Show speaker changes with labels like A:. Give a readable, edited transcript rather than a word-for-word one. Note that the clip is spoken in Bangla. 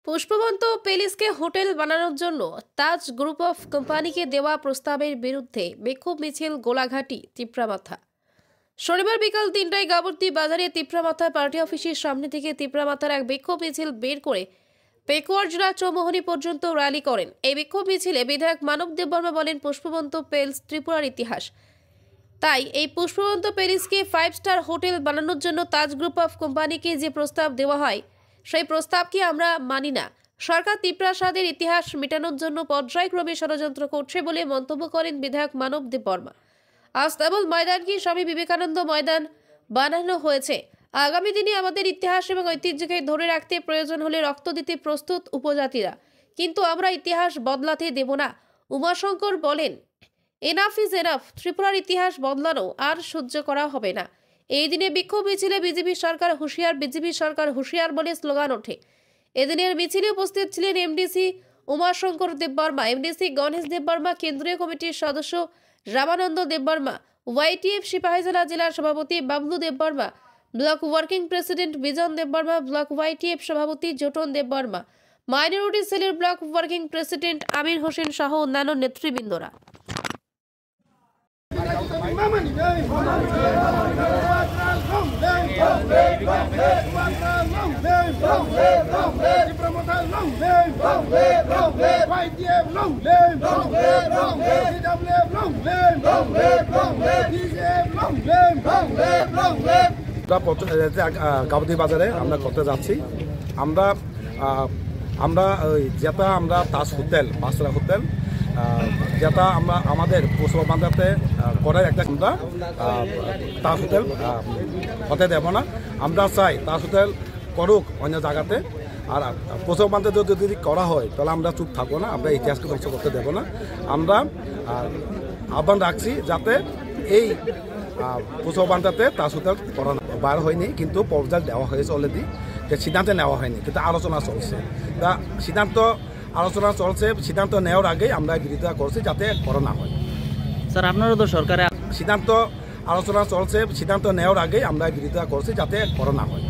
A: পুষ্পবন্ত প্যালেসকে হোটেল বানানোর জন্য তাজ গ্রুপ অফ কোম্পানিকে দেওয়া প্রস্তাবের বিরুদ্ধে বিক্ষোভ মিছিল গোলাঘাটি তিপ্রামাথা। শনিবার বিকাল ৩টায় গাবর্তি বাজারে তিপ্রামাথা পার্টি অফিসের সামনে থেকে তিপ্রামাথার এক বিক্ষোভ মিছিল বের করে পেকুয়ার জেলা চৌমোহনী পর্যন্ত র্যালি করেন। এই বিক্ষোভ মিছিলে বিধায়ক মানব দেববর্মা বলেন, পুষ্পবন্ত প্যালেস ত্রিপুরার ইতিহাস, তাই এই পুষ্পবন্ত প্যালেসকে 5 স্টার হোটেল বানানোর জন্য তাজ গ্রুপ অফ কোম্পানিকে যে প্রস্তাব দেওয়া হয় সেই প্রস্তাবকে আমরা মানি না। সরকার তিপ্রাসাদের ইতিহাস মেটানোর জন্য পর্যায়ক্রমে ষড়যন্ত্র করছে বলে মন্তব্য করেন বিধায়ক মানব দেববর্মা। আস্তাবল ময়দানকে স্বামী বিবেকানন্দ ময়দান বানানো হয়েছে। আগামী দিনে আমাদের ইতিহাস এবং ঐতিহ্যকে ধরে রাখতে প্রয়োজন হলে রক্ত দিতে প্রস্তুত উপজাতিরা, কিন্তু আমরা ইতিহাস বদলাতে দেব না। উমাশঙ্কর বলেন, এনাফ ইজ এনাফ, ত্রিপুরার ইতিহাস বদলানো আর সহ্য করা হবে না। এই দিনে বিক্ষোভ মিছিলে বিজেপি সরকার হুঁশিয়ার, বিজেপি সরকার হুঁশিয়ার বলে স্লোগান ওঠে। এদিনের মিছিলে উপস্থিত ছিলেন এমডিসি উমাশঙ্কর দেববর্মা, এমডিসি গণেশ দেববর্মা, কেন্দ্রীয় কমিটির সদস্য রামানন্দ দেববর্মা, ওয়াইটিএফ সিপাহীজলা জেলার সভাপতি Bablu Debbarma, block working president Bijan Debbarma, block YTF সভাপতি জোটন দেববর্মা, মাইনরিটি সেলের block working president Amir Hossain সহ অন্যান্য নেতৃবৃন্দরা।
B: গাবতী বাজারে আমরা করতে যাচ্ছি। আমরা যেটা আমরা তাজ হোটেল, 5 স্টার হোটেল যেটা আমরা আমাদের পুষ্পবন্ধাতে করার একটা আমরা তাজ হোটেল হতে দেব না। আমরা চাই তাজ হোটেল করুক অন্য জায়গাতে, আর পুষ্পবন্ধাতে যদি করা হয় তাহলে আমরা চুপ থাকবো না, আমরা ইতিহাসকে ধ্বংস করতে দেব না। আমরা আহ্বান রাখছি যাতে এই পুষ্পবন্ধাতে তাজ হোটেল করা বার হয়নি, কিন্তু পর্যায় দেওয়া হয়েছে অলরেডি, যে সিদ্ধান্ত নেওয়া হয়নি, কিন্তু আলোচনা চলছে। তা আলোচনা চলছে, সিদ্ধান্ত নেওয়ার আগেই আমরা বিরোধিতা করছি যাতে করা না হয়।
C: স্যার, আপনারও তো সরকারে
B: আলোচনা চলছে, সিদ্ধান্ত নেওয়ার আগেই আমরা বিরোধিতা করছি যাতে করা না হয়।